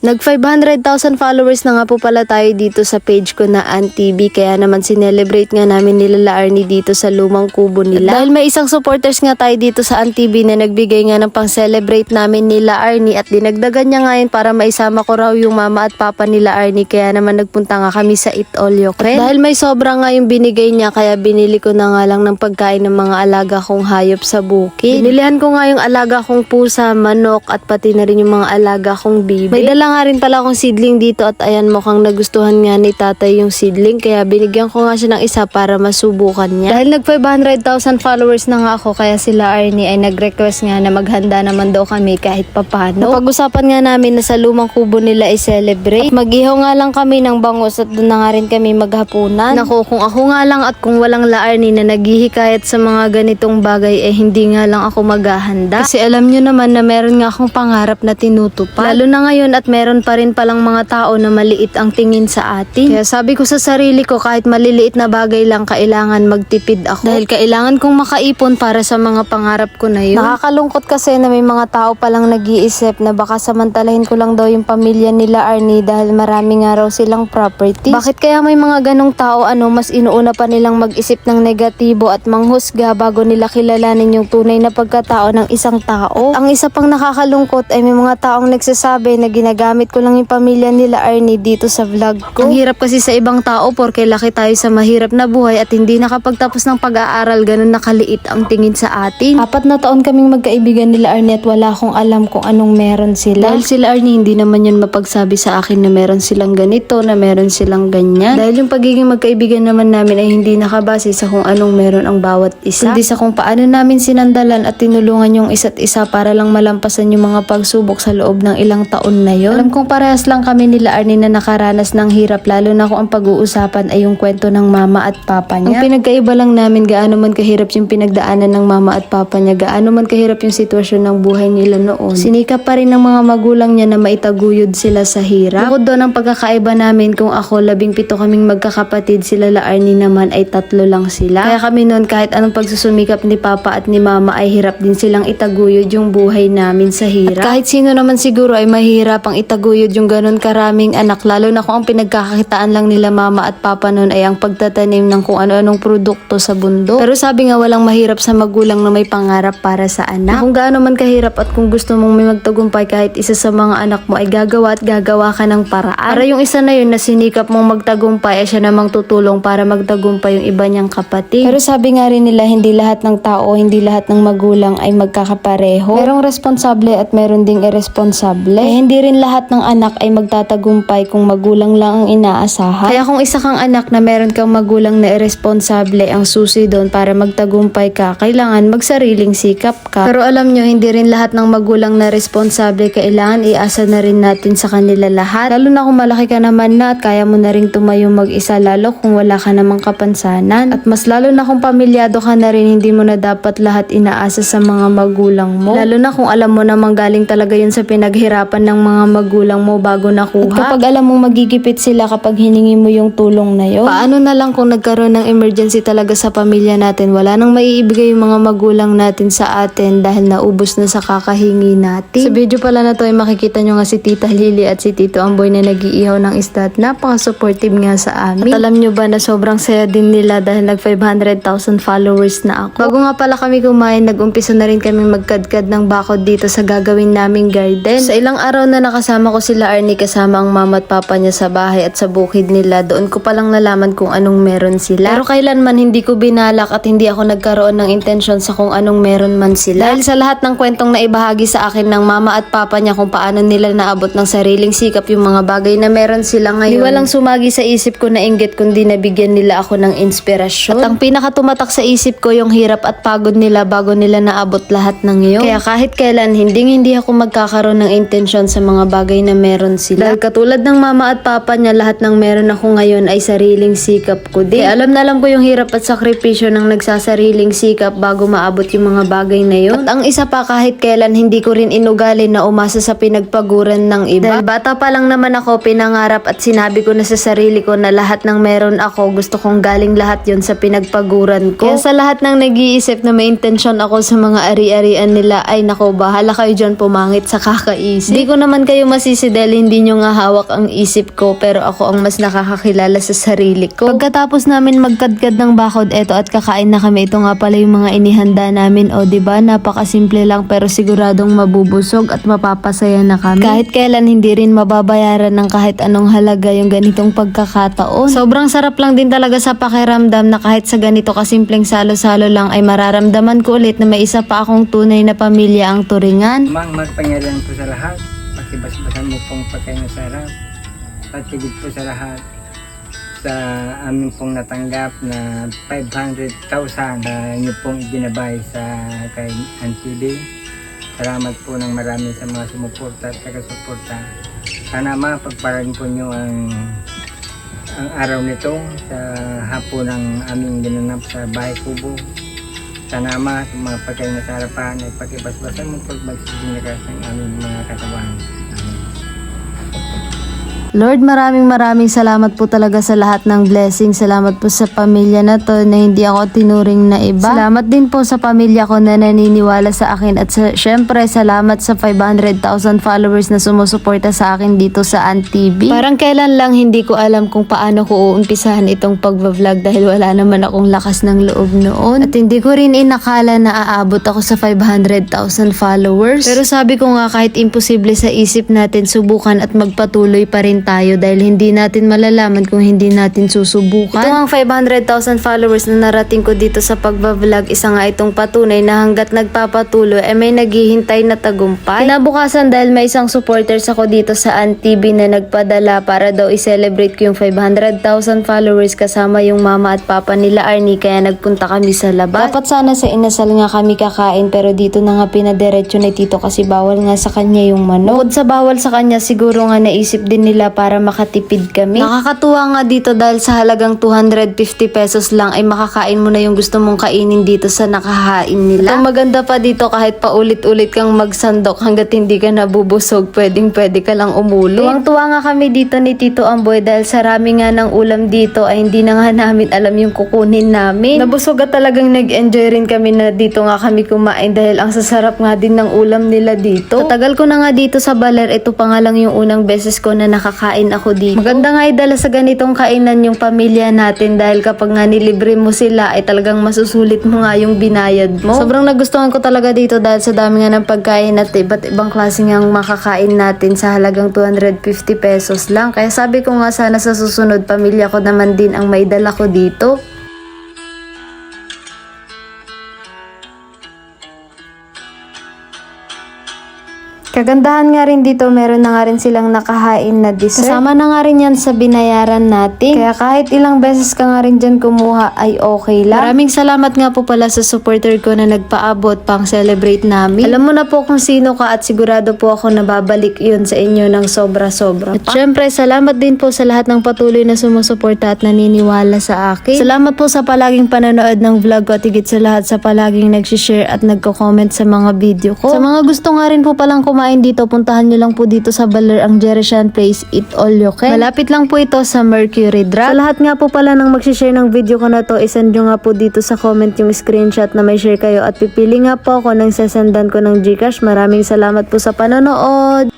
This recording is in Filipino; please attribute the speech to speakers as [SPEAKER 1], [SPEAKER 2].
[SPEAKER 1] Nag 500,000 followers na nga po pala tayo dito sa page ko na AnTV, kaya naman sinelebrate nga namin nila La Arnie dito sa lumang kubo nila. Dahil may isang supporters nga tayo dito sa AnTV na nagbigay nga ng pang-celebrate namin nila Arnie at dinagdagan niya nga yun para maisama ko raw yung mama at papa nila Arnie, kaya naman nagpunta nga kami sa Eat All You Can. Dahil may sobra nga yung binigay niya, kaya binili ko na nga lang ng pagkain ng mga alaga kong hayop sa bukid. Binilihan ko nga yung alaga kong pusa, manok at pati na rin yung mga alaga kong bibi. May dala nga rin pala akong seedling dito at ayan, mukhang nagustuhan nga ni tatay yung seedling, kaya binigyan ko nga siya ng isa para masubukan niya. Dahil nag 500,000 followers na nga ako, kaya sila Arnie ay nag-request nga na maghanda naman daw kami kahit papano. Napag-usapan nga namin na sa lumang kubo nila ay celebrate. At mag-ihaw nga lang kami ng bangus at doon na nga rin kami maghapunan. Naku, kung ako nga lang at kung walang La Arnie na naghihikayat sa mga ganitong bagay, eh hindi nga lang ako maghahanda. Kasi alam nyo naman na meron nga akong pangarap na tinutupad. Lalo na ngayon at meron pa rin palang mga tao na maliit ang tingin sa atin. Kaya sabi ko sa sarili ko, kahit maliliit na bagay lang, kailangan magtipid ako. Dahil kailangan kong makaipon para sa mga pangarap ko na yun. Nakakalungkot kasi na may mga tao palang nag-iisip na baka samantalahin ko lang daw yung pamilya nila Arnie dahil marami nga raw silang property. Bakit kaya may mga ganong tao mas inuuna pa nilang mag-isip ng negatibo at manghusga bago nila kilalanin yung tunay na pagkatao ng isang tao? Ang isa pang nakakalungkot ay may mga taong nagsasabi na ginagamit ko lang yung pamilya nila Arnie dito sa vlog ko. Ang hirap kasi sa ibang tao porke laki tayo sa mahirap na buhay at hindi nakapagtapos ng pag-aaral, ganun nakaliit ang tingin sa atin. 4 na taon kaming magkaibigan nila Arnie at wala akong alam kung anong meron sila. Dahil sila Arnie hindi naman yun mapagsabi sa akin na meron silang ganito, na meron silang ganyan. Dahil yung pagiging magkaibigan naman namin ay hindi nakabase sa kung anong meron ang bawat isa. Hindi sa kung paano namin sinandalan at tinulungan yung isa't isa para lang malampasan yung mga pagsubok sa loob ng ilang taon na yun. Alam kong parehas lang kami nila Arnie na nakaranas ng hirap, lalo na kung ang pag-uusapan ay yung kwento ng mama at papa niya. Ang pinagkaiba lang namin, gaano man kahirap yung pinagdaanan ng mama at papa niya, gaano man kahirap yung sitwasyon ng buhay nila noon, sinikap pa rin ng mga magulang niya na maitaguyod sila sa hirap. Bukod doon ang pagkakaiba namin, kung ako 17 kaming magkakapatid, sila La Arnie naman ay 3 lang sila. Kaya kami noon kahit anong pagsusumikap ni papa at ni mama ay hirap din silang itaguyod yung buhay namin sa hirap. At kahit sino naman siguro ay mahirap ang itaguyod yung ganun karaming anak, lalo na kung ang pinagkakakitaan lang nila mama at papa noon ay ang pagtatanim ng kung ano-anong produkto sa bundok. Pero sabi nga, walang mahirap sa magulang na may pangarap para sa anak. Kung gaano man kahirap at kung gusto mong may magtagumpay, kahit isa sa mga anak mo ay gagawa at gagawa ka ng paraan. Para yung isa na yun na sinikap mong magtagumpay ay siya namang tutulong para magtagumpay yung iba niyang kapatid. Pero sabi nga rin nila, hindi lahat ng tao, hindi lahat ng magulang ay magkakapareho. Merong responsable at meron ding irresponsable. Hindi rin lahat ng anak ay magtatagumpay kung magulang lang ang inaasahan. Kaya kung isa kang anak na meron kang magulang na irresponsable, ang susi doon para magtagumpay ka, kailangan magsariling sikap ka. Pero alam nyo, hindi rin lahat ng magulang na responsable kailangan iasa na rin natin sa kanila lahat. Lalo na kung malaki ka naman na at kaya mo na rin tumayo mag-isa, lalo kung wala ka namang kapansanan. At mas lalo na kung pamilyado ka na rin, hindi mo na dapat lahat inaasa sa mga magulang mo. Lalo na kung alam mo namang galing talaga yun sa pinaghirapan ng mga magulang mo bago nakuha. At kapag alam mong magigipit sila kapag hiningi mo yung tulong na yun, paano na lang kung nagkaroon ng emergency talaga sa pamilya natin, wala nang maiibigay yung mga magulang natin sa atin dahil naubos na sa kakahingi natin. Sa video pala na to ay makikita nyo nga si Tita Lily at si Tito Amboy na nag-iihaw ng isda at napaka-supportive nga sa amin. At alam nyo ba na sobrang saya din nila dahil nag 500,000 followers na ako. Bago nga pala kami kumain, nag-umpisa na rin kami magkadkad ng bakod dito sa gagawin naming garden. Sa ilang araw na nakasama ko sila Arnie kasama ang mama at papa niya sa bahay at sa bukid nila, doon ko palang nalaman kung anong meron sila. Pero kailanman hindi ko binalak at hindi ako nagkaroon ng intensyon sa kung anong meron man sila. Dahil sa lahat ng kwentong naibahagi sa akin ng mama at papa niya kung paano nila naabot ng sariling sikap yung mga bagay na meron sila ngayon, di walang sumagi sa isip ko na inggit kundi nabigyan nila ako ng inspirasyon. At ang pinakatumatak sa isip ko yung hirap at pagod nila bago nila naabot lahat ng yun. Kaya kahit kailan, hindi ako magkakaroon ng intensyon sa mga bagay na meron sila. Dahil katulad ng mama at papa niya, lahat ng meron ako ngayon ay sariling sikap ko din. Kaya alam na alam ko yung hirap at sakripisyo ng nagsasariling sikap bago maabot yung mga bagay na yun. At ang isa pa, kahit kailan hindi ko rin inugali na umasa sa pinagpaguran ng iba. Dahil bata pa lang naman ako, pinangarap at sinabi ko na sa sarili ko na lahat ng meron ako, gusto kong galing lahat yon sa pinagpaguran ko. Kaya sa lahat ng nag-iisip na may intensyon ako sa mga ari-arian nila, ay nako, bahala kayo dyan pumangit sa kakaisip. Di ko naman kayo masisi dahil hindi nyo nga hawak ang isip ko, pero ako ang mas nakakakilala sa sarili ko. Pagkatapos namin magkadkad ng bakod, eto at kakain na kami. Ito nga pala yung mga inihanda namin. O diba, napakasimple lang pero siguradong mabubusog at mapapasaya na kami. Kahit kailan hindi rin mababayaran ng kahit anong halaga yung ganitong pagkakataon. Sobrang sarap lang din talaga sa pakiramdam na kahit sa ganito kasimpleng salo-salo lang ay mararamdaman ko ulit na may isa pa akong tunay na pamilya ang turingan.
[SPEAKER 2] Magpangalan po sa lahat, pakibasbasan mo pong pagkain na sarap, at higit po sa lahat sa amin pong natanggap na 500,000 na inyo pong ibinabay sa kay ANTV. Salamat po ng marami sa mga sumuporta at taga-suporta. Sana mapagparan po nyo ang araw nito sa hapon ng aming ginanap sa Bahay Kubo. Sana mga pagkain na sa harapan ay pakibasbasan mo pag magsisinlakas ng aming mga katawan.
[SPEAKER 1] Lord, maraming salamat po talaga sa lahat ng blessing. Salamat po sa pamilya na to na hindi ako tinuring na iba. Salamat din po sa pamilya ko na naniniwala sa akin at syempre salamat sa 500,000 followers na sumusuporta sa akin dito sa ANTV. Parang kailan lang hindi ko alam kung paano ko uumpisahan itong pagbablog dahil wala naman akong lakas ng loob noon. At hindi ko rin inakala na aabot ako sa 500,000 followers. Pero sabi ko nga kahit imposible sa isip natin, subukan at magpatuloy pa rin tayo dahil hindi natin malalaman kung hindi natin susubukan. Ito ang 500,000 followers na narating ko dito sa pagbablog. Isa nga itong patunay na hanggat nagpapatuloy ay may naghihintay na tagumpay. Kinabukasan dahil may isang supporters ako dito sa ANTV na nagpadala para daw i-celebrate ko yung 500,000 followers kasama yung mama at papa nila Arnie, kaya nagpunta kami sa labas. Dapat sana sa inasal nga kami kakain pero dito na nga pinadiretso na tito kasi bawal nga sa kanya yung manok. Bukod sa bawal sa kanya, siguro nga naisip din nila para makatipid kami. Nakakatuwa nga dito dahil sa halagang 250 pesos lang ay makakain mo na yung gusto mong kainin dito sa nakahain nila. Ito maganda pa dito kahit paulit-ulit kang magsandok hanggat hindi ka nabubusog, pwede ka lang umulit. Tuwang-tuwa nga kami dito ni Tito Amboy dahil sa rami nga ng ulam dito ay hindi na nga namin alam yung kukunin namin. Nabusog at talagang nag-enjoy rin kami na dito nga kami kumain dahil ang sasarap nga din ng ulam nila dito. Tatagal ko na nga dito sa Baler, ito pa nga lang yung unang beses ko na nakakain ako dito. Maganda nga idala sa ganitong kainan yung pamilya natin dahil kapag nga nilibre mo sila ay talagang masusulit mo nga yung binayad mo. Sobrang nagustuhan ko talaga dito dahil sa dami nga ng pagkain at iba't ibang klase nga makakain natin sa halagang 250 pesos lang. Kaya sabi ko nga sana sa susunod pamilya ko naman din ang maidala ko dito. Kagandahan nga rin dito, meron na nga rin silang nakahain na dessert. Kasama na nga rin yan sa binayaran natin. Kaya kahit ilang beses ka nga rin dyan kumuha ay okay lang. Maraming salamat nga po pala sa supporter ko na nagpaabot pang celebrate namin. Alam mo na po kung sino ka at sigurado po ako na babalik yun sa inyo ng sobra-sobra. At syempre, salamat din po sa lahat ng patuloy na sumusuporta at naniniwala sa akin. Salamat po sa palaging panonood ng vlog ko at higit sa lahat sa palaging nagsishare at nagko-comment sa mga video ko. Sa mga gusto nga rin po palang kumain dito, puntahan nyo lang po dito sa Baler ang Jerishan Place Eat All You Can. Malapit lang po ito sa Mercury Drive. Sa lahat nga po pala ng magsishare ng video ko na to, isend nyo nga po dito sa comment yung screenshot na may share kayo at pipili nga po ako ng sasendan ko ng GCash. Maraming salamat po sa panonood.